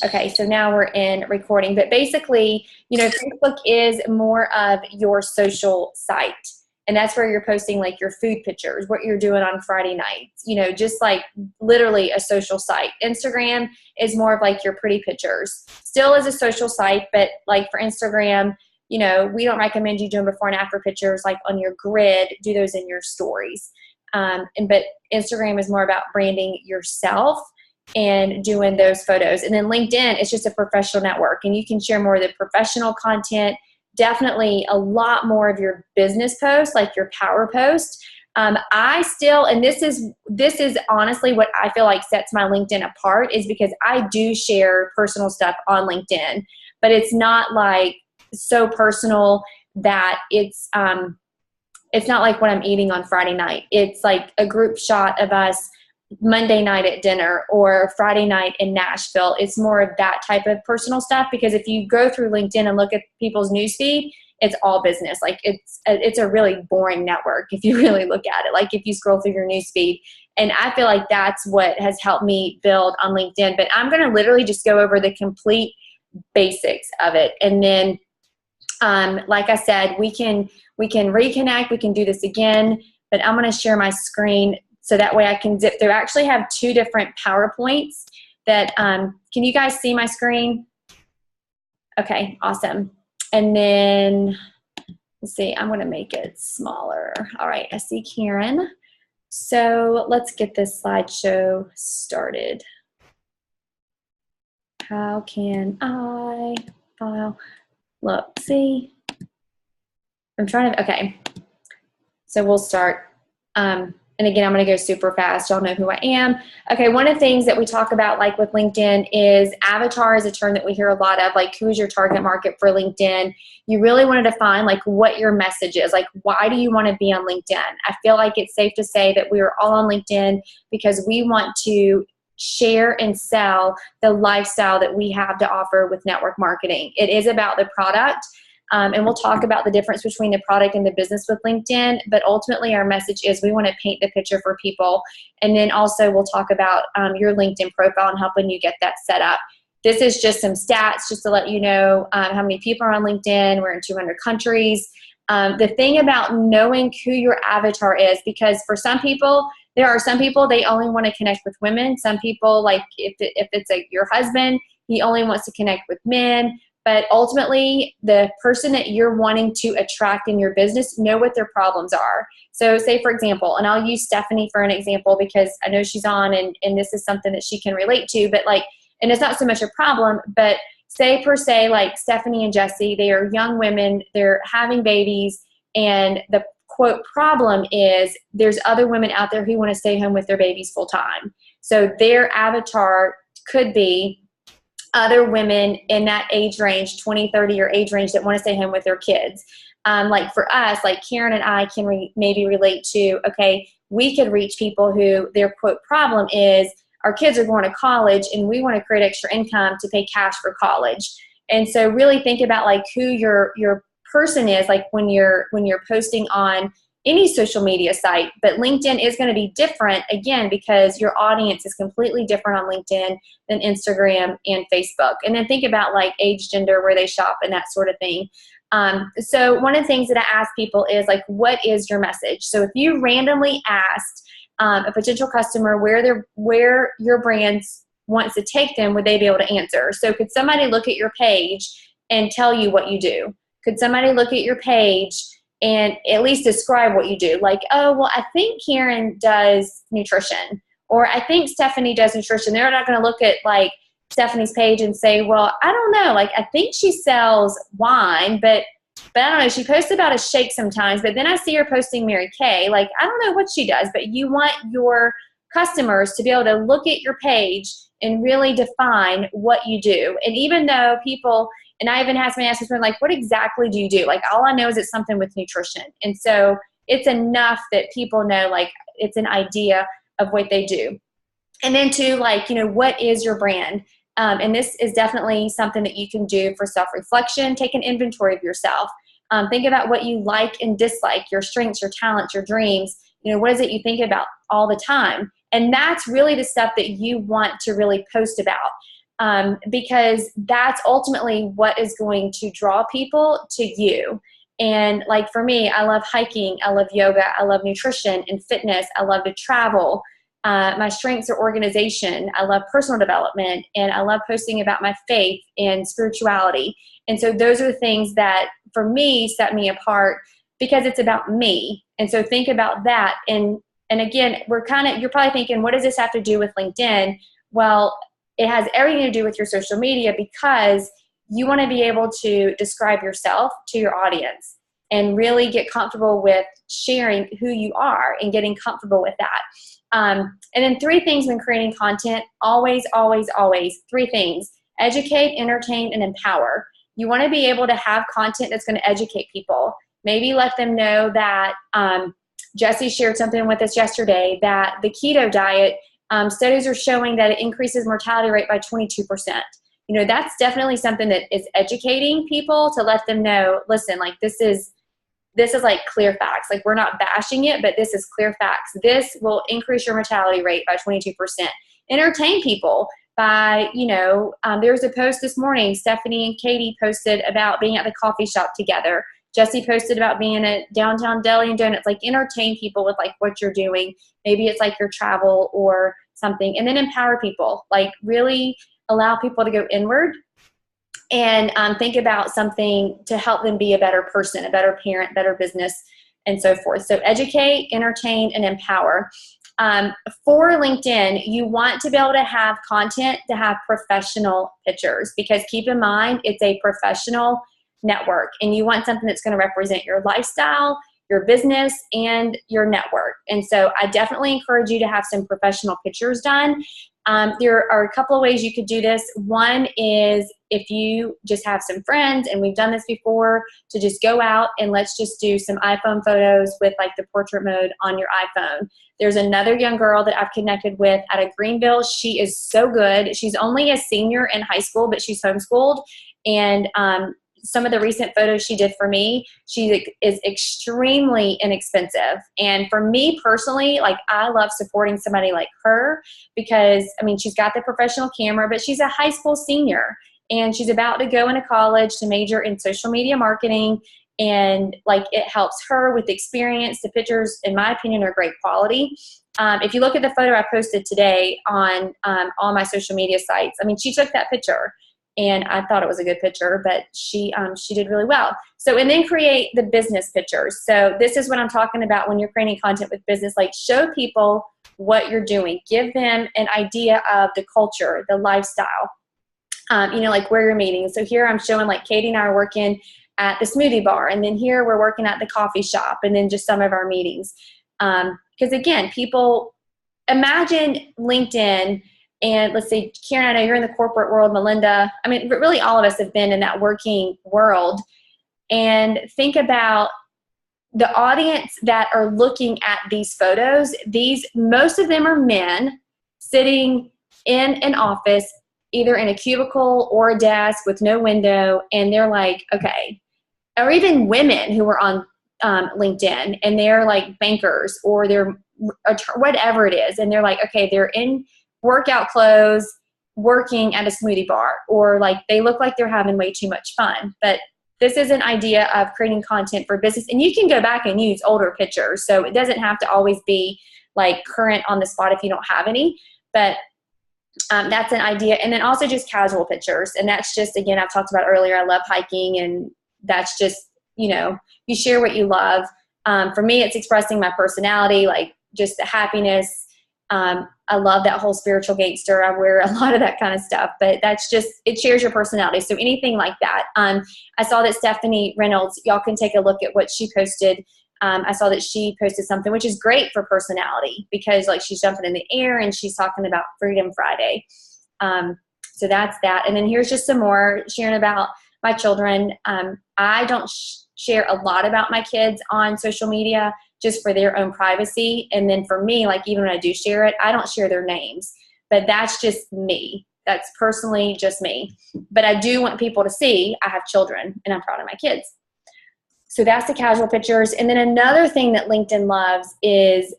Okay, so now we're in recording, but basically, Facebook is more of your social site. And that's where you're posting like your food pictures, what you're doing on Friday nights, just like literally a social site. Instagram is more of like your pretty pictures. Still is a social site, but like for Instagram, we don't recommend you doing before and after pictures like on your grid. Do those in your stories. But Instagram is more about branding yourself and doing those photos. And then LinkedIn is just a professional network, and you can share more of the professional content, definitely a lot more of your business posts, like your power post. I still, and this is honestly what I feel like sets my LinkedIn apart, is because I do share personal stuff on LinkedIn, but it's not like so personal that it's not like what I'm eating on Friday night. It's like a group shot of us Monday night at dinner or Friday night in Nashville. It's more of that type of personal stuff, because if you go through LinkedIn and look at people's newsfeed, it's all business. Like it's a really boring network if you really look at it, like if you scroll through your newsfeed. And I feel like that's what has helped me build on LinkedIn. But I'm going to literally just go over the complete basics of it. And then, like I said, we can reconnect. We can do this again, but I'm going to share my screen so that way I can zip through. I actually have two different PowerPoints that, can you guys see my screen? Okay, awesome. And then, let's see, I'm gonna make it smaller. All right, I see Karen. So let's get this slideshow started. How can I file? Look, see, I'm trying to, okay. So we'll start. And again, I'm going to go super fast. Y'all know who I am. Okay, one of the things that we talk about, like with LinkedIn, is avatar is a term that we hear a lot of, like who is your target market for LinkedIn? You really want to define like what your message is. Like, why do you want to be on LinkedIn? I feel like it's safe to say that we are all on LinkedIn because we want to share and sell the lifestyle that we have to offer with network marketing. It is about the product. And we'll talk about the difference between the product and the business with LinkedIn. But ultimately, our message is we want to paint the picture for people. And then also we'll talk about your LinkedIn profile and helping you get that set up. This is just some stats just to let you know how many people are on LinkedIn. We're in 200 countries. The thing about knowing who your avatar is, because for some people, there are some people, they only want to connect with women. Some people, like if it's like your husband, he only wants to connect with men. But ultimately, the person that you're wanting to attract in your business, know what their problems are. So say, for example, and I'll use Stephanie for an example because I know she's on and this is something that she can relate to, but like, and it's not so much a problem, but say per se, like Stephanie and Jesse, they are young women, they're having babies, and the quote problem is there's other women out there who want to stay home with their babies full time. So their avatar could be other women in that age range, 20, 30 year age range, that want to stay home with their kids. Like for us, like Karen and I can maybe relate to, okay, we could reach people who their quote problem is our kids are going to college and we want to create extra income to pay cash for college. And so really think about like who your person is, like when you're posting on any social media site. But LinkedIn is going to be different, again, because your audience is completely different on LinkedIn than Instagram and Facebook. And then think about like age, gender, where they shop, and that sort of thing. So one of the things that I ask people is like, what is your message? So if you randomly asked a potential customer where your brand wants to take them, would they be able to answer? So could somebody look at your page and tell you what you do? Could somebody look at your page and at least describe what you do? Like, oh, well, I think Karen does nutrition, or I think Stephanie does nutrition. They're not going to look at like Stephanie's page and say, well, I don't know. Like, I think she sells wine, but I don't know. She posts about a shake sometimes, but then I see her posting Mary Kay. Like, I don't know what she does, but you want your customers to be able to look at your page and really define what you do. And even though people, and I even had somebody ask me, like, what exactly do you do? Like, all I know is it's something with nutrition. And so it's enough that people know, like, it's an idea of what they do. And then to like, what is your brand? And this is definitely something that you can do for self-reflection. Take an inventory of yourself. Think about what you like and dislike, your strengths, your talents, your dreams. What is it you think about all the time? And that's really the stuff that you want to really post about. because that's ultimately what is going to draw people to you. And like for me, I love hiking, I love yoga, I love nutrition and fitness, I love to travel. My strengths are organization, I love personal development, and I love posting about my faith and spirituality. And so those are the things that for me set me apart because it's about me. And so think about that. And again, you're probably thinking, what does this have to do with LinkedIn? Well, it has everything to do with your social media because you want to be able to describe yourself to your audience and really get comfortable with sharing who you are and getting comfortable with that. And then 3 things when creating content, always, always, always, 3 things: educate, entertain, and empower. You want to be able to have content that's going to educate people. Maybe let them know that Jesse shared something with us yesterday that the keto diet, studies are showing that it increases mortality rate by 22%. You know, that's definitely something that is educating people to let them know, listen, like this is like clear facts. Like we're not bashing it, but this is clear facts. This will increase your mortality rate by 22%. Entertain people by, there was a post this morning, Stephanie and Katie posted about being at the coffee shop together. Jesse posted about being at downtown Deli and Donuts. Like entertain people with like what you're doing. Maybe it's like your travel or something. And then empower people. Like really allow people to go inward and think about something to help them be a better person, a better parent, better business, and so forth. So educate, entertain, and empower. For LinkedIn, you want to be able to have content to have professional pictures because keep in mind, it's a professional network and you want something that's going to represent your lifestyle, your business, and your network. And so I definitely encourage you to have some professional pictures done. There are a couple of ways you could do this. One is if you just have some friends, and we've done this before, to just go out and let's just do some iPhone photos with like the portrait mode on your iPhone. There's another young girl that I've connected with out of Greenville. She is so good. She's only a senior in high school, but she's homeschooled. And some of the recent photos she did for me, she is extremely inexpensive. And for me personally, like I love supporting somebody like her because, I mean, she's got the professional camera, but she's a high school senior and she's about to go into college to major in social media marketing. And like it helps her with experience. The pictures, in my opinion, are great quality. If you look at the photo I posted today on all my social media sites, I mean, she took that picture. And I thought it was a good picture, but she did really well. So, and then create the business pictures. So this is what I'm talking about when you're creating content with business, like show people what you're doing. Give them an idea of the culture, the lifestyle, like where you're meeting. So here I'm showing like Katie and I are working at the smoothie bar. And then here we're working at the coffee shop and then just some of our meetings. Because again, people imagine LinkedIn. And let's say, Karen, I know you're in the corporate world, Melinda. I mean, really all of us have been in that working world. And think about the audience that are looking at these photos. Most of them are men sitting in an office, either in a cubicle or a desk with no window. And they're like, okay. Or even women who are on LinkedIn and they're like bankers or they're whatever it is. And they're like, okay, they're in workout clothes working at a smoothie bar, or like they look like they're having way too much fun. But this is an idea of creating content for business, and you can go back and use older pictures. So it doesn't have to always be like current on the spot if you don't have any, but that's an idea. And then also just casual pictures. And that's just, again, I've talked about earlier, I love hiking, and that's just, you share what you love. For me, it's expressing my personality, like just the happiness. I love that whole spiritual gangster. I wear a lot of that kind of stuff, but that's just, it shares your personality. So anything like that. I saw that Stephanie Reynolds, y'all can take a look at what she posted. I saw that she posted something, which is great for personality because like she's jumping in the air and she's talking about Freedom Friday. So that's that. And then here's just some more sharing about my children. I don't share a lot about my kids on social media just for their own privacy. And then for me, like even when I do share it, I don't share their names, but that's just me. That's personally just me. But I do want people to see I have children and I'm proud of my kids. So that's the casual pictures. And then another thing that LinkedIn loves is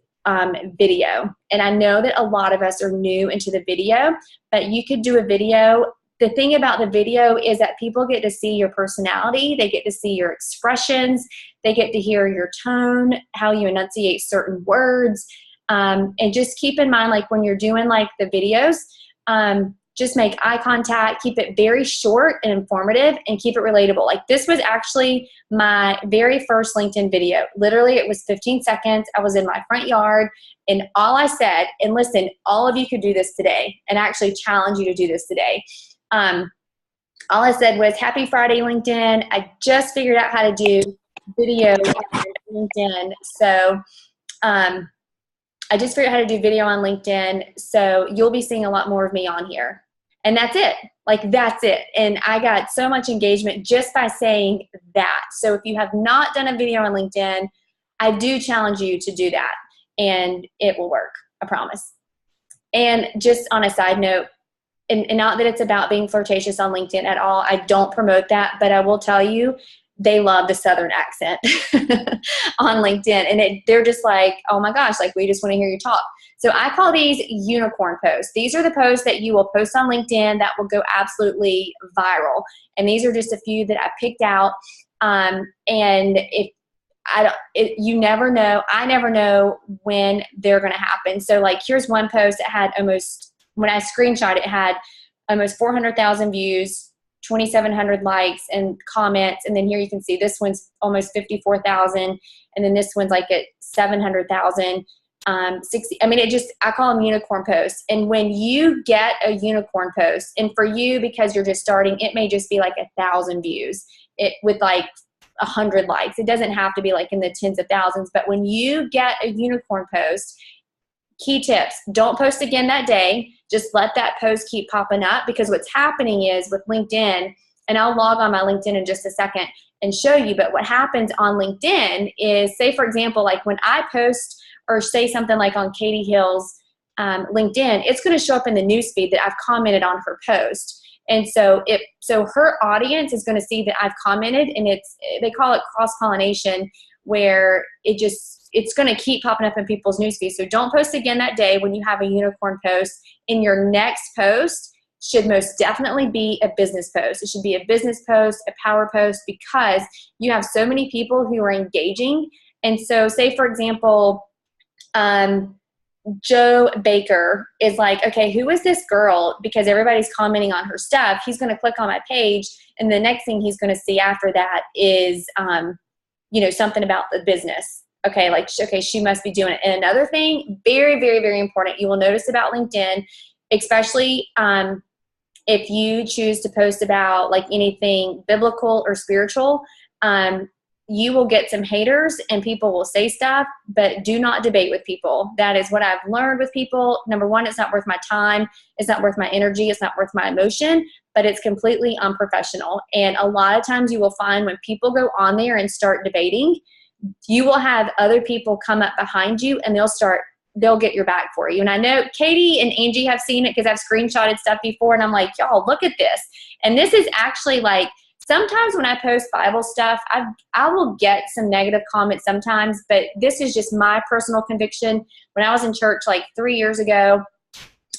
video. And I know that a lot of us are new into the video, but you could do a video. The thing about the video is that people get to see your personality. They get to see your expressions. They get to hear your tone, how you enunciate certain words. And just keep in mind, like when you're doing like the videos, just make eye contact, keep it very short and informative, and keep it relatable. Like this was actually my very first LinkedIn video. Literally, it was 15 seconds. I was in my front yard, and all I said, and listen, all of you could do this today, and I actually challenge you to do this today. All I said was, happy Friday, LinkedIn. I just figured out how to do video on LinkedIn. So I just figured out how to do video on LinkedIn. So you'll be seeing a lot more of me on here. And that's it. Like, that's it. And I got so much engagement just by saying that. So if you have not done a video on LinkedIn, I do challenge you to do that. And it will work. I promise. And just on a side note, and not that it's about being flirtatious on LinkedIn at all. I don't promote that, but I will tell you, they love the Southern accent on LinkedIn. And they're just like, oh my gosh, like we just want to hear you talk. So I call these unicorn posts. These are the posts that you will post on LinkedIn that will go absolutely viral. And these are just a few that I picked out. And you never know. I never know when they're going to happen. So like, here's one post that had when I screenshot it, had almost 400,000 views, 2,700 likes and comments. And then here you can see this one's almost 54,000. And then this one's like at 700,000, 60. I mean, I call them unicorn posts. And when you get a unicorn post, and for you, because you're just starting, it may just be like 1,000 views with like 100 likes. It doesn't have to be like in the tens of thousands. But when you get a unicorn post, key tips, don't post again that day. Just let that post keep popping up, because what's happening is with LinkedIn, and I'll log on my LinkedIn in just a second and show you, but what happens on LinkedIn is, say for example, like when I post or say something like on Katie Hill's LinkedIn, it's going to show up in the newsfeed that I've commented on her post. And so her audience is going to see that I've commented, and they call it cross-pollination, where it's going to keep popping up in people's newsfeeds. So don't post again that day when you have a unicorn post. In your next post should most definitely be a business post. It should be a business post, a power post, because you have so many people who are engaging. And so say, for example, Joe Baker is like, okay, who is this girl? Because everybody's commenting on her stuff. He's going to click on my page, and the next thing he's going to see after that is, something about the business. Okay, she must be doing it. And another thing, very, very, very important, you will notice about LinkedIn, especially if you choose to post about like anything biblical or spiritual, you will get some haters and people will say stuff, but do not debate with people. That is what I've learned with people. Number one, it's not worth my time. It's not worth my energy. It's not worth my emotion, but it's completely unprofessional. And a lot of times you will find when people go on there and start debating, you will have other people come up behind you and they'll get your back for you. And I know Katie and Angie have seen it because I've screenshotted stuff before, and I'm like, y'all, look at this. And this is actually like, sometimes when I post Bible stuff, I will get some negative comments sometimes, but this is just my personal conviction. When I was in church like 3 years ago,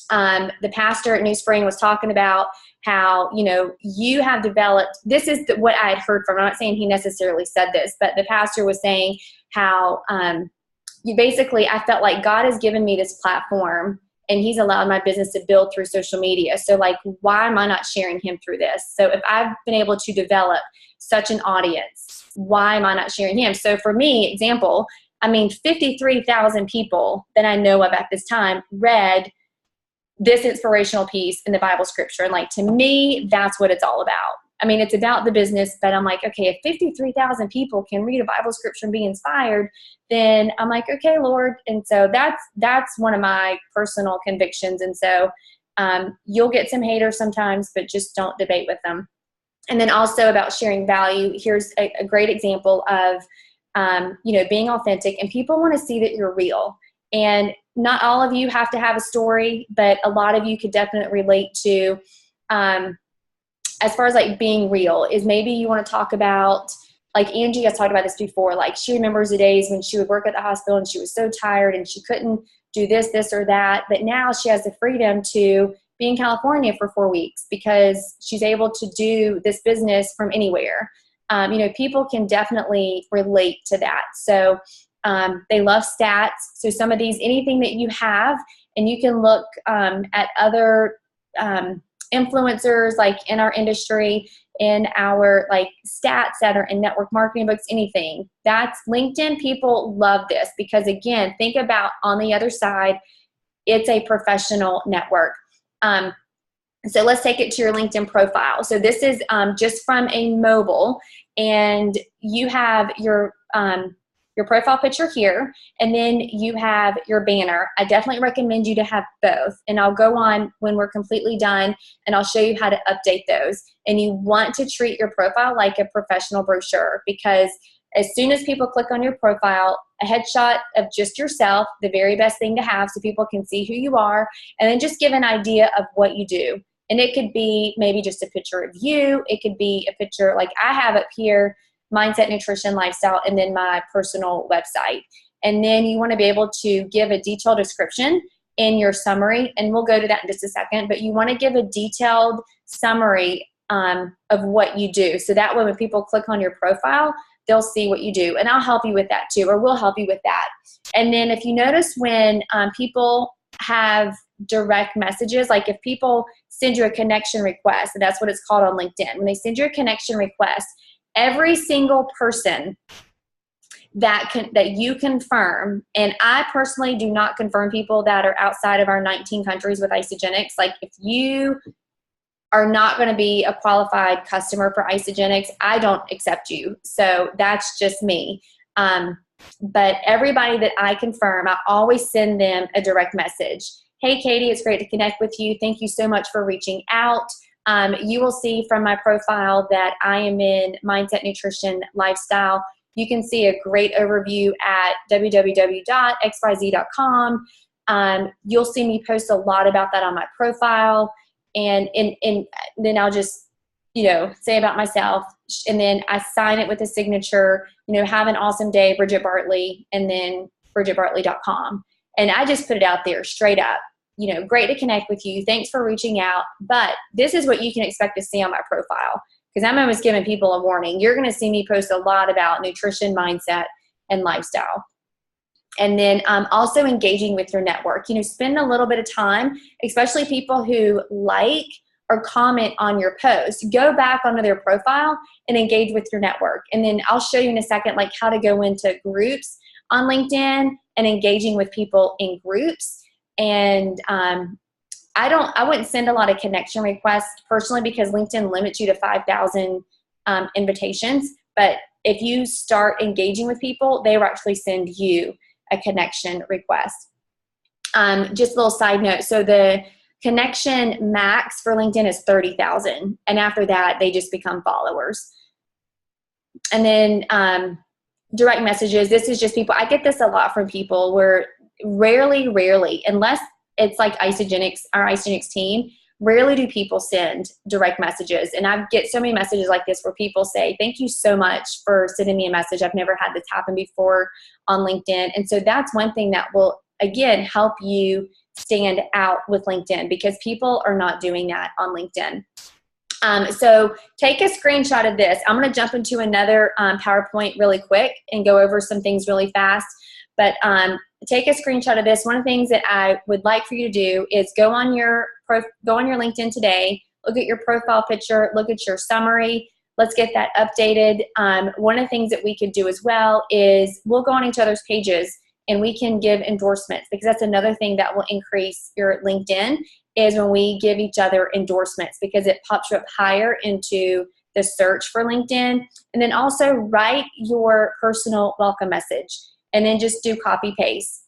the pastor at New Spring was talking about how, you have developed, this is what I had heard from, I'm not saying he necessarily said this, but the pastor was saying how I felt like God has given me this platform and he's allowed my business to build through social media. So like, why am I not sharing him through this? So if I've been able to develop such an audience, why am I not sharing him? So for me, example, 53,000 people that I know of at this time read this inspirational piece in the Bible scripture. And like, to me, that's what it's all about. It's about the business, but I'm like, okay, if 53,000 people can read a Bible scripture and be inspired, then I'm like, okay, Lord. And so that's one of my personal convictions. And so you'll get some haters sometimes, but just don't debate with them. And then also about sharing value. Here's a great example of, being authentic, and people want to see that you're real. And not all of you have to have a story, but a lot of you could definitely relate to, as far as like being real, is maybe you want to talk about like Angie has talked about this before, like she remembers the days when she would work at the hospital and she was so tired and she couldn't do this or that. But now she has the freedom to be in California for 4 weeks because she's able to do this business from anywhere. People can definitely relate to that. So they love stats. So some of these, anything that you have, and you can look at other influencers like in our industry, in our like stats that are in network marketing books, anything. That's LinkedIn. People love this because, again, think about on the other side, it's a professional network. So let's take it to your LinkedIn profile. So this is just from a mobile, and you have your profile picture here, and then you have your banner. I definitely recommend you to have both, and I'll go on when we're completely done, and I'll show you how to update those. And you want to treat your profile like a professional brochure, because as soon as people click on your profile, a headshot of just yourself, the very best thing to have so people can see who you are, and then just give an idea of what you do. And it could be maybe just a picture of you. It could be a picture like I have up here, mindset, nutrition, lifestyle, and then my personal website. And then you want to be able to give a detailed description in your summary, and we'll go to that in just a second, but you want to give a detailed summary of what you do. So that way when people click on your profile, they'll see what you do. And I'll help you with that too, or we'll help you with that. And then if you notice when people have direct messages, like if people send you a connection request, and that's what it's called on LinkedIn, when they send you a connection request, every single person that you confirm, and I personally do not confirm people that are outside of our 19 countries with Isagenix. Like if you are not going to be a qualified customer for Isagenix, I don't accept you. So that's just me. But everybody that I confirm, I always send them a direct message. Hey, Katie, it's great to connect with you. Thank you so much for reaching out. You will see from my profile that I am in mindset, nutrition, lifestyle. You can see a great overview at www.xyz.com. You'll see me post a lot about that on my profile. And then I'll just, say about myself. And then I sign it with a signature, have an awesome day, Bridget Bartley, and then bridgetbartley.com. And I just put it out there straight up. Great to connect with you. Thanks for reaching out. But this is what you can expect to see on my profile, because I'm always giving people a warning. You're going to see me post a lot about nutrition, mindset, and lifestyle. And then also engaging with your network. Spend a little bit of time, especially people who like or comment on your post. Go back onto their profile and engage with your network. And then I'll show you in a second like how to go into groups on LinkedIn and engaging with people in groups. And I wouldn't send a lot of connection requests personally, because LinkedIn limits you to 5,000 invitations. But if you start engaging with people, they will actually send you a connection request. Just a little side note. So the connection max for LinkedIn is 30,000. And after that, they just become followers. And then direct messages. This is just people. I get this a lot from people where rarely, unless it's like Isagenix, our Isagenix team, rarely do people send direct messages. And I get so many messages like this where people say, thank you so much for sending me a message. I've never had this happen before on LinkedIn. And so that's one thing that will, again, help you stand out with LinkedIn, because people are not doing that on LinkedIn. So take a screenshot of this. I'm going to jump into another PowerPoint really quick and go over some things really fast. But take a screenshot of this. One of the things that I would like for you to do is go on your LinkedIn today, look at your profile picture, look at your summary. Let's get that updated. One of the things that we could do as well is we'll go on each other's pages and we can give endorsements, because that's another thing that will increase your LinkedIn, is when we give each other endorsements, because it pops you up higher into the search for LinkedIn. And then also write your personal welcome message. And then just do copy paste,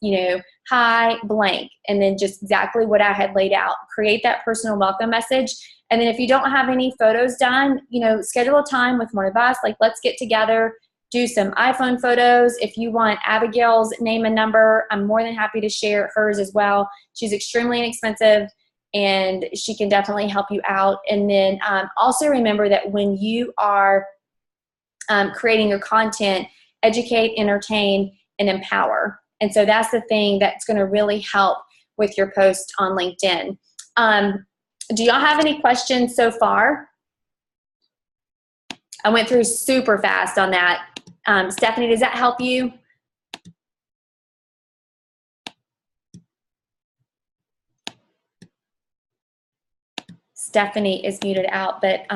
hi, blank, and then just exactly what I had laid out. Create that personal welcome message. And then if you don't have any photos done, schedule a time with one of us. Like, let's get together, do some iPhone photos. If you want Abigail's name and number, I'm more than happy to share hers as well. She's extremely inexpensive, and she can definitely help you out. And then also remember that when you are creating your content, educate, entertain, and empower. And so that's the thing that's going to really help with your post on LinkedIn. Do y'all have any questions so far? I went through super fast on that. Stephanie, does that help you? Stephanie is muted out, but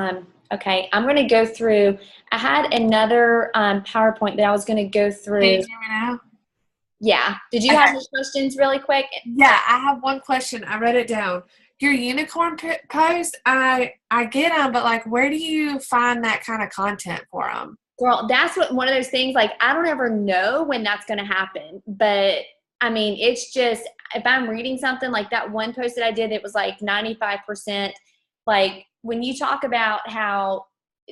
okay, I'm going to go through. I had another PowerPoint that I was going to go through. Can you hear me now? Yeah. Did you have any questions really quick? Yeah, I have one question. I wrote it down. Your unicorn post, I get them, but like, where do you find that kind of content for them? Girl, that's one of those things, like, I don't ever know when that's going to happen. But, I mean, it's just, if I'm reading something like that one post that I did, it was like 95%. Like, when you talk about how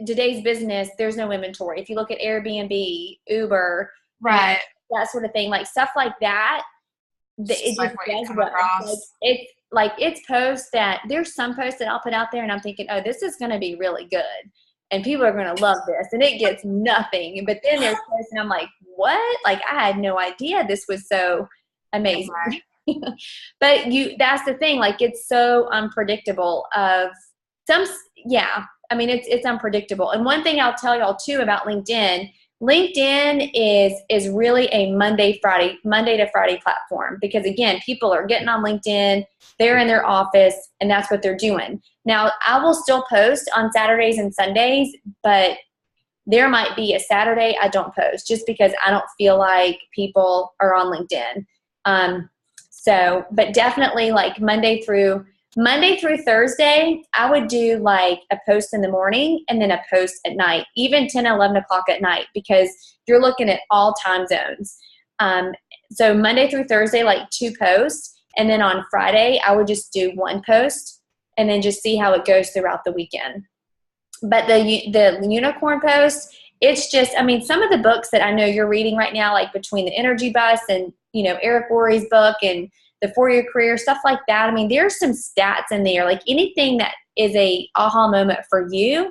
today's business, there's no inventory. If you look at Airbnb, Uber, right, that sort of thing, like stuff like that, it just does well. It's posts that, there's some posts that I'll put out there and I'm thinking, oh, this is going to be really good and people are going to love this, and it gets nothing. But then there's posts and I'm like, what? Like, I had no idea this was so amazing. But that's the thing, like, it's so unpredictable. I mean, it's unpredictable. And one thing I'll tell y'all too about LinkedIn is really a Monday to Friday platform, because again, people are getting on LinkedIn, they're in their office, and that's what they're doing. Now, I will still post on Saturdays and Sundays, but there might be a Saturday I don't post just because I don't feel like people are on LinkedIn. But definitely, like, Monday through Thursday, I would do like a post in the morning and then a post at night, even 10, 11 o'clock at night, because you're looking at all time zones. So Monday through Thursday, like 2 posts. And then on Friday, I would just do 1 post and then just see how it goes throughout the weekend. But the unicorn post, it's just, I mean, some of the books that I know you're reading right now, like Between the Energy Bus and, Eric Worre's book and the 4-Year Career, stuff like that. I mean, there's some stats in there. Like, anything that is a aha moment for you,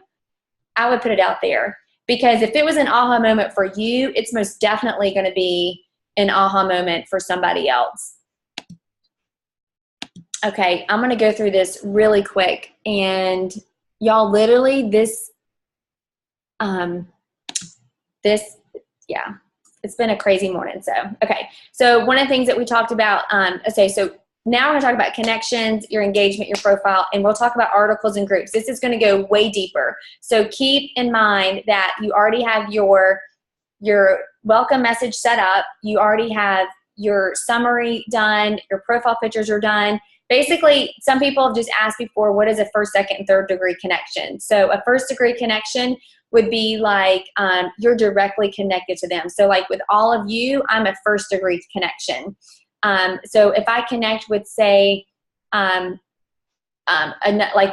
I would put it out there. Because if it was an aha moment for you, it's most definitely going to be an aha moment for somebody else. Okay, I'm going to go through this really quick. And y'all, literally, it's been a crazy morning. So, okay. So one of the things that we talked about, so now we're going to talk about connections, your engagement, your profile, and we'll talk about articles and groups. This is going to go way deeper. So keep in mind that you already have your welcome message set up. You already have your summary done. Your profile pictures are done. Basically, some people have just asked before, what is a first, second, and third degree connection? So a first degree connection would be like you're directly connected to them. So like with all of you, I'm a first degree connection. So if I connect with, say, like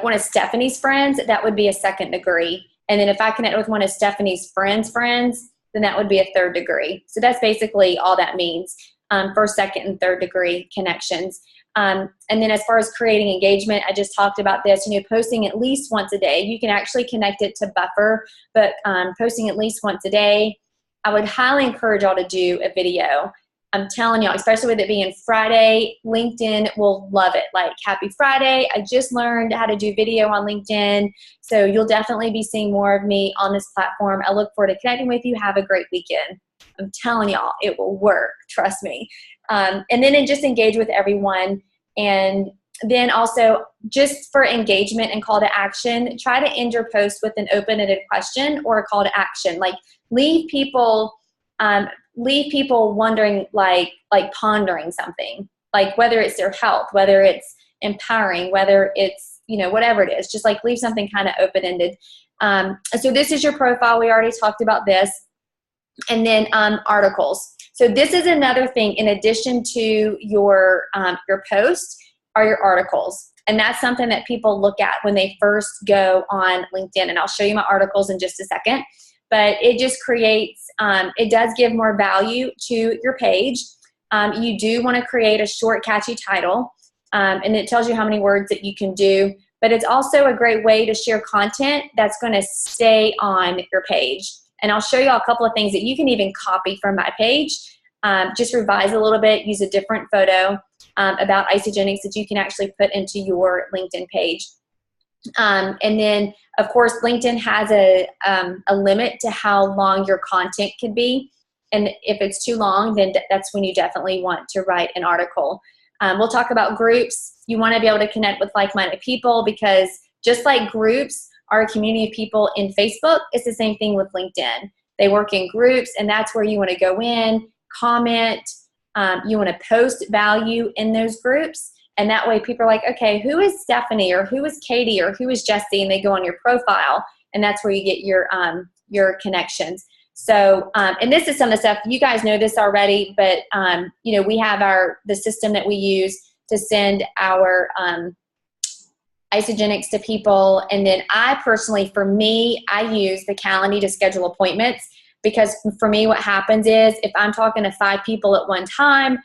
one of Stephanie's friends, that would be a second degree. And then if I connect with one of Stephanie's friends, then that would be a third degree. So that's basically all that means, first, second, and third degree connections. And then as far as creating engagement, I just talked about this, posting at least once a day. You can actually connect it to Buffer, but posting at least once a day. I would highly encourage y'all to do a video. I'm telling y'all, especially with it being Friday, LinkedIn will love it. Like, happy Friday. I just learned how to do video on LinkedIn. So you'll definitely be seeing more of me on this platform. I look forward to connecting with you. Have a great weekend. I'm telling y'all, it will work. Trust me. And then just engage with everyone. And then also, just for engagement and call to action, try to end your post with an open-ended question or a call to action. Like, leave people wondering, like pondering something, like whether it's their health, whether it's empowering, whether it's, whatever it is, just like leave something kind of open-ended. So this is your profile. We already talked about this. And then articles. So this is another thing, in addition to your post, are your articles. And that's something that people look at when they first go on LinkedIn. And I'll show you my articles in just a second. But it just creates, it does give more value to your page. You do want to create a short, catchy title. And it tells you how many words that you can do. But it's also a great way to share content that's going to stay on your page. And I'll show you a couple of things that you can even copy from my page. Just revise a little bit, use a different photo about Isagenix that you can actually put into your LinkedIn page. And then, of course, LinkedIn has a limit to how long your content can be. And if it's too long, then that's when you definitely want to write an article. We'll talk about groups. You want to be able to connect with like-minded people, because just like groups are a community of people in Facebook, it's the same thing with LinkedIn. They work in groups, and that's where you want to go in, comment. You want to post value in those groups. And that way people are like, okay, who is Stephanie, or who is Katie, or who is Jesse? And they go on your profile, and that's where you get your connections. So, and this is some of the stuff, you guys know this already, but, you know, we have the system that we use to send our Isagenix to people. And then I personally, for me, I use the Calendly to schedule appointments, because for me, what happens is if I'm talking to 5 people at one time,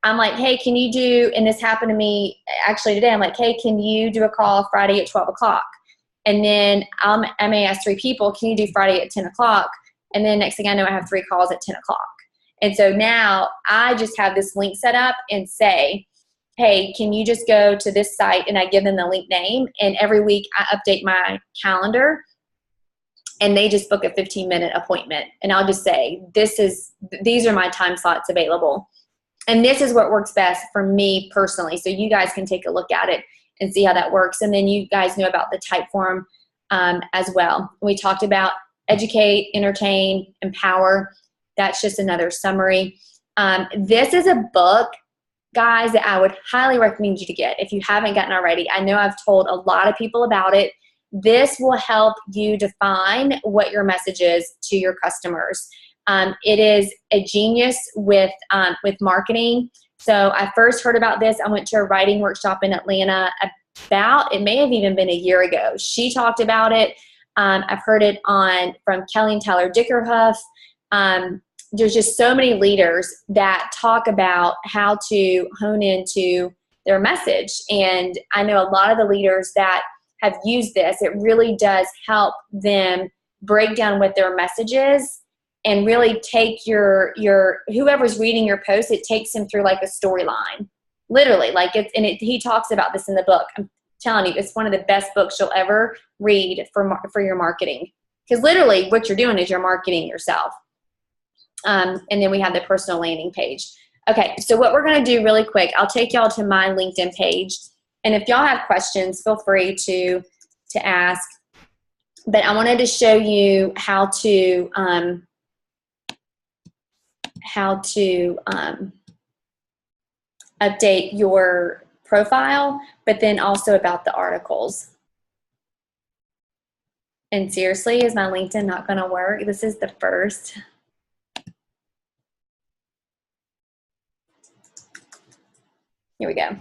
I'm like, hey, can you do, and this happened to me actually today, I'm like, hey, can you do a call Friday at 12 o'clock? And then I may ask 3 people, can you do Friday at 10 o'clock? And then next thing I know, I have 3 calls at 10 o'clock. And so now I just have this link set up and say, hey, can you just go to this site? And I give them the link name. And every week I update my calendar, and they just book a 15-minute appointment. And I'll just say, these are my time slots available. And this is what works best for me personally. So you guys can take a look at it and see how that works. And then you guys know about the Typeform as well. We talked about educate, entertain, empower. That's just another summary. This is a book, guys, that I would highly recommend you to get if you haven't gotten already. I know I've told a lot of people about it. This will help you define what your message is to your customers. It is a genius with marketing. So I first heard about this. I went to a writing workshop in Atlanta it may have even been a year ago. She talked about it. I've heard it from Kelly and Tyler Dickerhuff. There's just so many leaders that talk about how to hone into their message. And I know a lot of the leaders that have used this, it really does help them break down what their message is, and really take your whoever's reading your post, it takes him through like a storyline, literally. He talks about this in the book. I'm telling you, it's one of the best books you'll ever read for your marketing, because literally what you're doing is you're marketing yourself. And then we have the personal landing page. Okay, so what we're going to do really quick, I'll take y'all to my LinkedIn page, and if y'all have questions, feel free to ask. But I wanted to show you how to update your profile, but then also about the articles. And seriously, is my LinkedIn not going to work? This is the first. Here we go.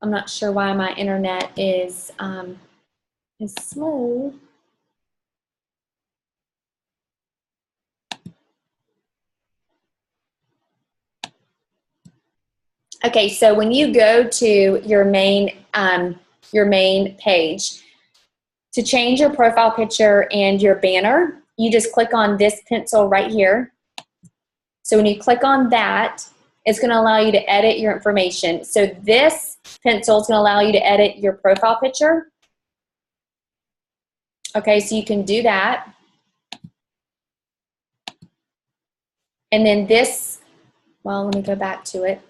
I'm not sure why my internet is slow. Okay, so when you go to your main page, to change your profile picture and your banner, you just click on this pencil right here. So when you click on that, it's going to allow you to edit your information. So this pencil is going to allow you to edit your profile picture. Okay, so you can do that. And then this, well, let me go back to it.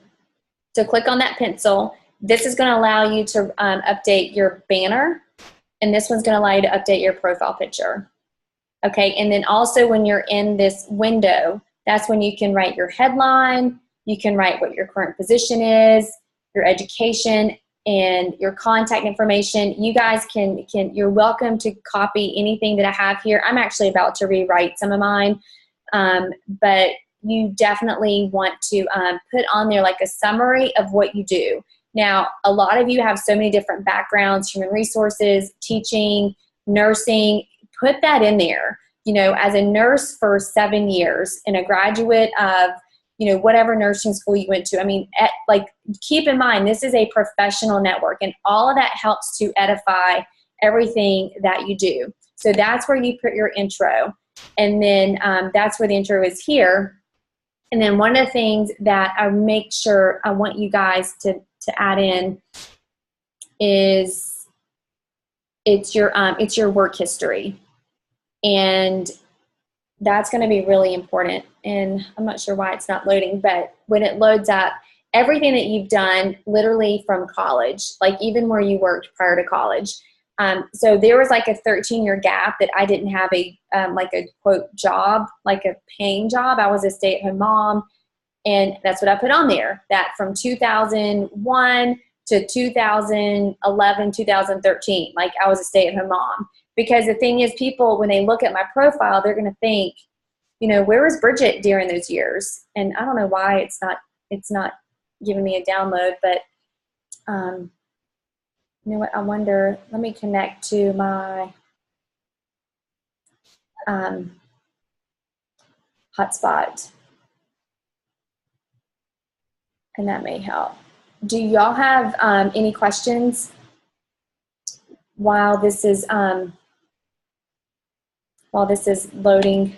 So click on that pencil. This is going to allow you to update your banner. And this one's going to allow you to update your profile picture. Okay, and then also when you're in this window, that's when you can write your headline, you can write what your current position is, your education, and your contact information. You guys you're welcome to copy anything that I have here. I'm actually about to rewrite some of mine, but you definitely want to put on there like a summary of what you do. Now, a lot of you have so many different backgrounds, human resources, teaching, nursing. Put that in there. You know, as a nurse for 7 years and a graduate of, whatever nursing school you went to. I mean, keep in mind, this is a professional network, and all of that helps to edify everything that you do. So that's where you put your intro. And then that's where the intro is here. And then one of the things that I make sure I want you guys to add in is it's your work history. And that's going to be really important. And I'm not sure why it's not loading, but when it loads up, everything that you've done literally from college, like even where you worked prior to college. So there was like a 13-year gap that I didn't have a quote job, like a paying job. I was a stay-at-home mom, and that's what I put on there. That from 2001 to 2011, 2013, like I was a stay-at-home mom. Because the thing is, people, when they look at my profile, they're going to think, where was Bridget during those years? And I don't know why it's not giving me a download, but you know what? I wonder, let me connect to my hotspot, and that may help. Do y'all have any questions while this is loading?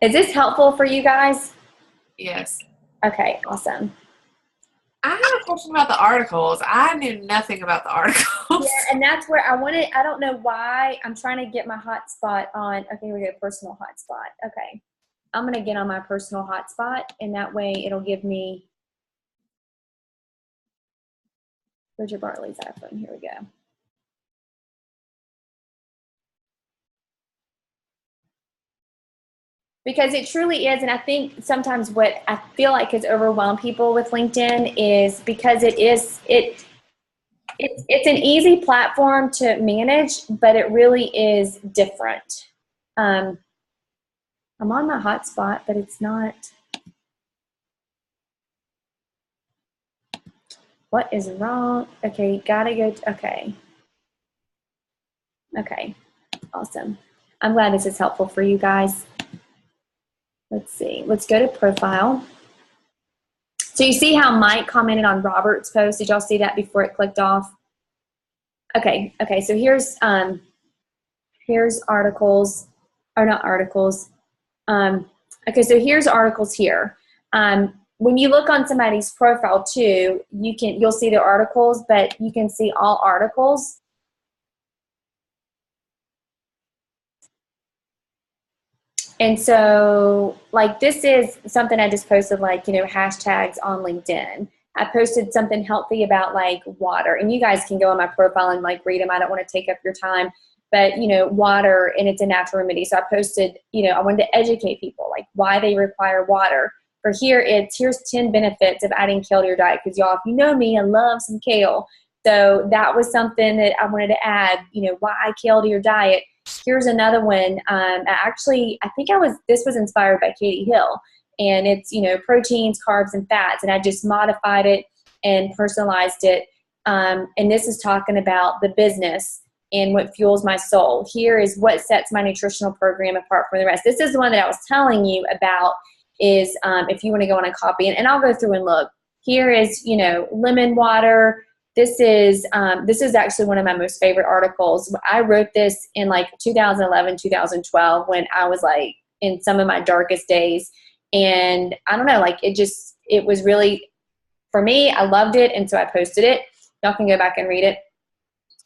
Is this helpful for you guys? Yes. Okay, awesome. I have a question about the articles. I knew nothing about the articles. Yeah, and that's where I don't know why. I'm trying to get my hotspot on. Okay, here we go, personal hotspot. Okay. I'm going to get on my personal hotspot, and that way it'll give me Bridget Bartley's iPhone. Here we go. Because it truly is, and I think sometimes what I feel like has overwhelmed people with LinkedIn is because it's an easy platform to manage, but it really is different. I'm on my hotspot, but it's not. What is wrong? Okay, gotta go. Okay. Okay, awesome. I'm glad this is helpful for you guys. Let's see. Let's go to profile. So you see how Mike commented on Robert's post? Did y'all see that before it clicked off? Okay. So here's articles, or not articles. Okay, so here's articles here. When you look on somebody's profile too, you'll see their articles, but you can see all articles. And so, like, this is something I just posted, like, hashtags on LinkedIn. I posted something healthy about, like, water. And you guys can go on my profile and, like, read them. I don't want to take up your time. But, water, and it's a natural remedy. So I posted, I wanted to educate people, like, why they require water. For here, here's 10 benefits of adding kale to your diet. Because, y'all, if you know me, I love some kale. So that was something that I wanted to add, why kale to your diet. Here's another one. This was inspired by Katie Hill, and it's, proteins, carbs, and fats. And I just modified it and personalized it. And this is talking about the business and what fuels my soul. Here is what sets my nutritional program apart from the rest. This is the one that I was telling you about is if you want to go on and copy it, and I'll go through and look. Here is, lemon water. This is actually one of my most favorite articles. I wrote this in like 2011, 2012 when I was like in some of my darkest days. And I don't know, like it was really, for me, I loved it. And so I posted it. Y'all can go back and read it.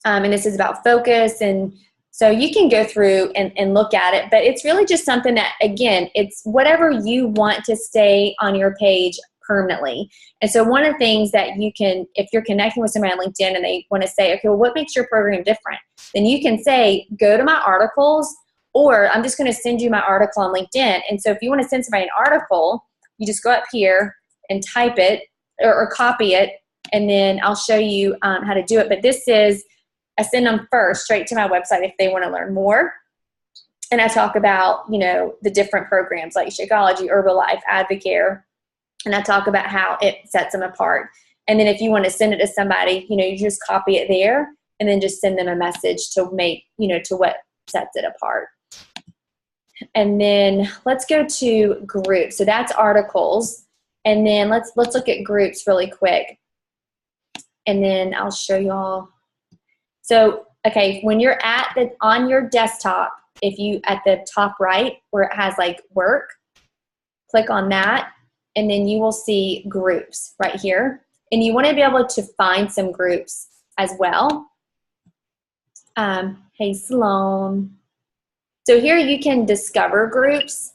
And this is about focus. And so you can go through and look at it. But it's really just something that, again, it's whatever you want to stay on your page permanently. And so one of the things that you can, if you're connecting with somebody on LinkedIn and they want to say, okay, well, what makes your program different? Then you can say, go to my articles, or I'm just going to send you my article on LinkedIn. And so if you want to send somebody an article, you just go up here and type it or copy it, and then I'll show you how to do it. But this is, I send them first straight to my website if they want to learn more. And I talk about, the different programs like Shakeology, Herbalife, Advocare. And I talk about how it sets them apart. And then if you want to send it to somebody, you just copy it there and then just send them a message to make, to what sets it apart. And then let's go to groups. So that's articles. And then let's look at groups really quick. And then I'll show y'all. So, okay, when you're on your desktop, if you at the top right where it has like work, click on that, and then you will see groups right here. And you want to be able to find some groups as well. Hey, Sloan. So here you can discover groups,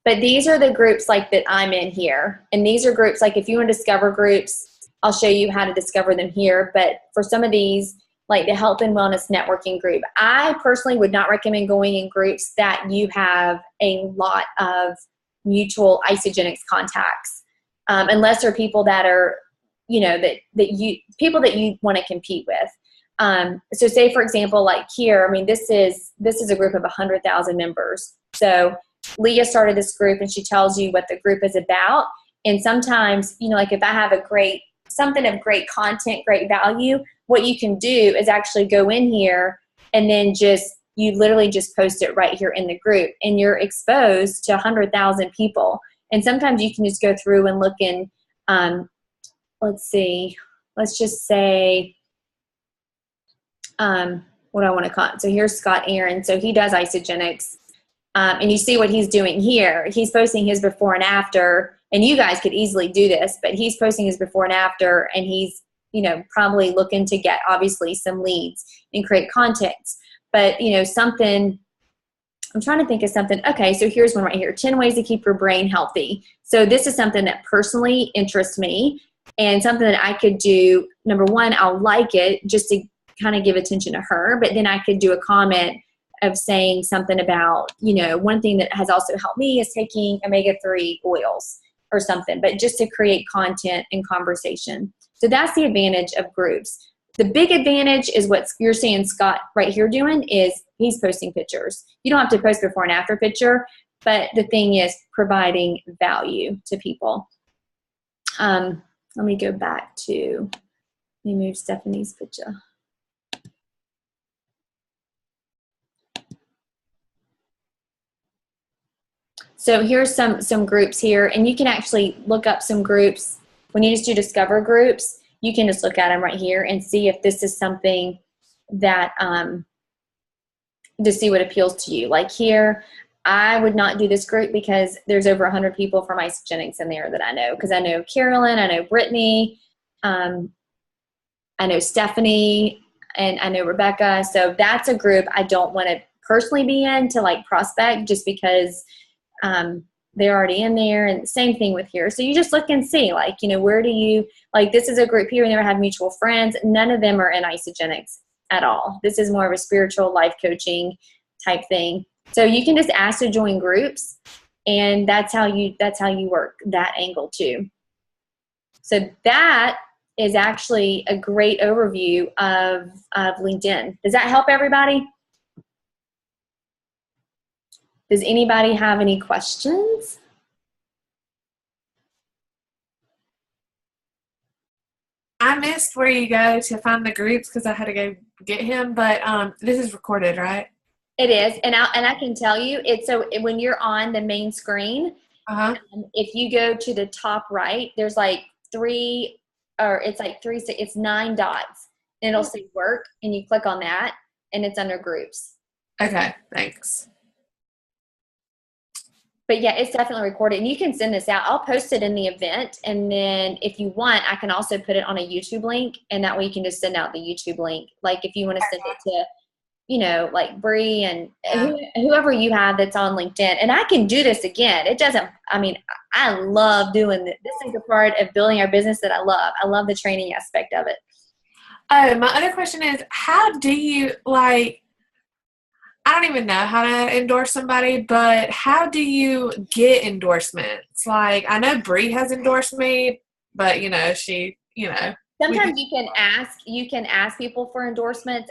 but these are the groups like that I'm in here. And these are groups like if you want to discover groups, I'll show you how to discover them here. But for some of these, like the Health and Wellness Networking group, I personally would not recommend going in groups that you have a lot of mutual Isagenix contacts, unless they're people that are, you know, people that you want to compete with. So say for example, like here, I mean, this is a group of 100,000 members. So Leah started this group and she tells you what the group is about. And sometimes, you know, like if I have something of great content, great value, what you can do is actually go in here and then you literally just post it right here in the group and you're exposed to 100,000 people. And sometimes you can just go through and look in, let's see, let's just say, what I want to call it. So here's Scott Aaron. So he does Isagenix. And you see what he's doing here. He's posting his before and after, and you guys could easily do this, but he's posting his before and after, and he's, you know, probably looking to get obviously some leads and create content. But, you know, I'm trying to think of something. Okay, so here's one right here, 10 ways to keep your brain healthy. So this is something that personally interests me and something that I could do. Number one, I'll like it just to kind of give attention to her, but then I could do a comment of saying something about, you know, one thing that has also helped me is taking omega-3 oils or something, but just to create content and conversation. So that's the advantage of groups. The big advantage is what you're seeing Scott right here doing is he's posting pictures. You don't have to post before and after picture, but the thing is providing value to people. Let me go back to, let me move Stephanie's picture. So here's some groups here, and you can actually look up some groups. When you just do discover groups, you can just look at them right here and see if this is something that, to see what appeals to you. Like here, I would not do this group because there's over 100 people from Isagenix in there that I know, because I know Carolyn, I know Brittany, I know Stephanie, and I know Rebecca. So that's a group I don't want to personally be in to like prospect just because they're already in there. And same thing with here. So you just look and see, like, you know, where do you, like this is a group here, we never have mutual friends. None of them are in Isagenix at all. This is more of a spiritual life coaching type thing. So you can just ask to join groups, and that's how you work that angle too. So that is actually a great overview of LinkedIn. Does that help everybody? Does anybody have any questions? I missed where you go to find the groups because I had to go get him, but this is recorded, right? It is, and I can tell you, it's so when you're on the main screen, if you go to the top right, there's like it's 9 dots, and it'll say work, and you click on that, and it's under groups. Okay, thanks. But yeah, it's definitely recorded, and you can send this out. I'll post it in the event, and then if you want, I can also put it on a YouTube link, and that way you can just send out the YouTube link. Like if you want to send it to, you know, like Bree and whoever you have that's on LinkedIn. And I can do this again. It doesn't, I mean, I love doing this. This is a part of building our business that I love. I love the training aspect of it. Oh, my other question is, how do you, like, I don't even know how to endorse somebody, but how do you get endorsements? Like, I know Bree has endorsed me, but, you know, she, you know. Sometimes you can ask people for endorsements.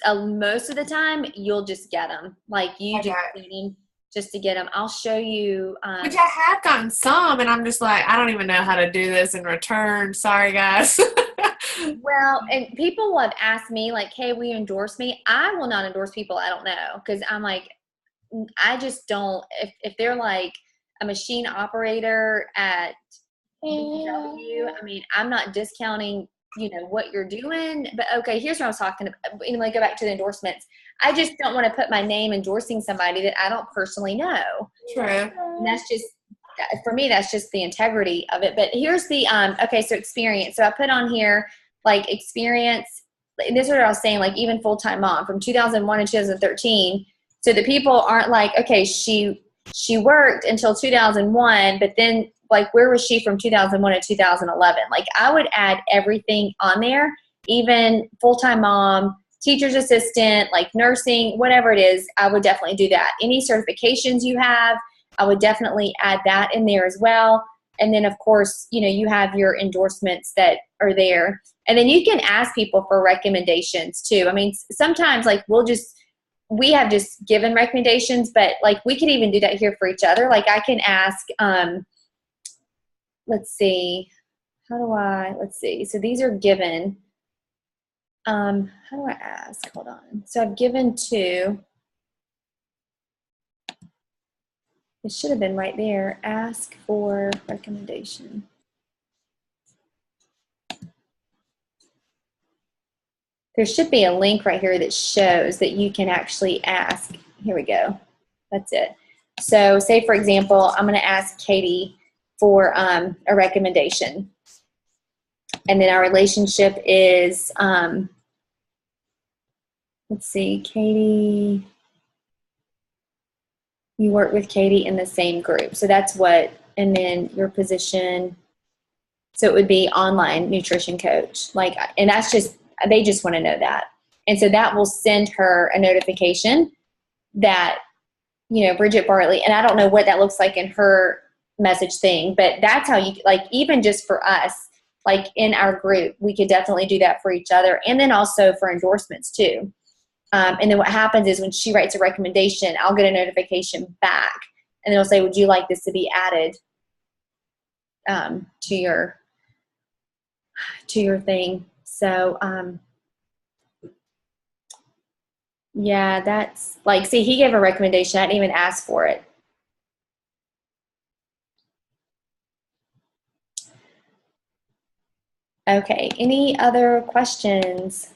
Most of the time, you'll just get them. Like, you just get them just to get them. I'll show you. Which I have gotten some, and I'm just like, I don't even know how to do this in return. Sorry, guys. Well, and people will have asked me, like, hey, will you endorse me? I will not endorse people I don't know, because I'm like, I just don't, if they're like a machine operator at BW, I mean, I'm not discounting, what you're doing, but okay, here's what I was talking about. Anyway, go back to the endorsements. I just don't want to put my name endorsing somebody that I don't personally know. True. And that's just, for me, that's just the integrity of it. But here's the, okay, so experience. So I put on here, like, experience. This is what I was saying, like, even full-time mom from 2001 to 2013. So the people aren't like, okay, she worked until 2001, but then, like, where was she from 2001 to 2011? Like, I would add everything on there, even full-time mom, teacher's assistant, like nursing, whatever it is, I would definitely do that. Any certifications you have, I would definitely add that in there as well. And then, of course, you have your endorsements that are there. And then you can ask people for recommendations too. I mean, sometimes, like, we have just given recommendations, but, like, we could even do that here for each other. Like, I can ask, let's see. So these are given. How do I ask? Hold on. So I've given two. It should have been right there. Ask for recommendation. There should be a link right here that shows that you can actually ask. Here we go. That's it. So say, for example, I'm going to ask Katie for a recommendation. And then our relationship is, let's see, Katie, you work with Katie in the same group. So that's what, and then your position, so it would be online nutrition coach. Like, and that's just, they just want to know that. And so that will send her a notification that, Bridget Bartley, and I don't know what that looks like in her message thing, but that's how you, like, even just for us, like in our group, we could definitely do that for each other. And then also for endorsements too. And then what happens is when she writes a recommendation, I'll get a notification back, and then it'll say, would you like this to be added to your thing? So, yeah, that's like, see, he gave a recommendation. I didn't even ask for it. Okay, any other questions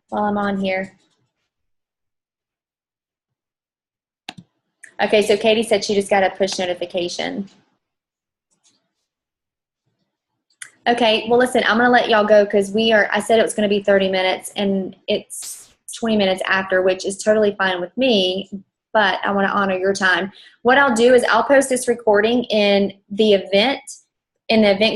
while I'm on here? Okay, so Katie said she just got a push notification. Okay, well, listen, I'm going to let y'all go because I said it was going to be 30 minutes, and it's 20 minutes after, which is totally fine with me, but I want to honor your time. What I'll do is I'll post this recording in the event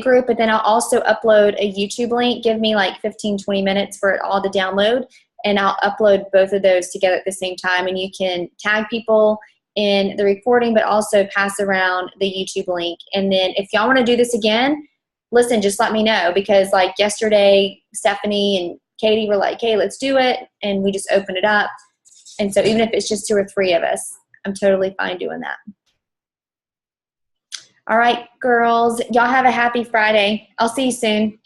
group, but then I'll also upload a YouTube link. Give me like 15, 20 minutes for it all to download, and I'll upload both of those together at the same time, and you can tag people in the recording, but also pass around the YouTube link. And then if y'all want to do this again, listen, just let me know, because like yesterday, Stephanie and Katie were like, hey, let's do it. And we just opened it up. And so even if it's just 2 or 3 of us, I'm totally fine doing that. All right, girls, y'all have a happy Friday. I'll see you soon.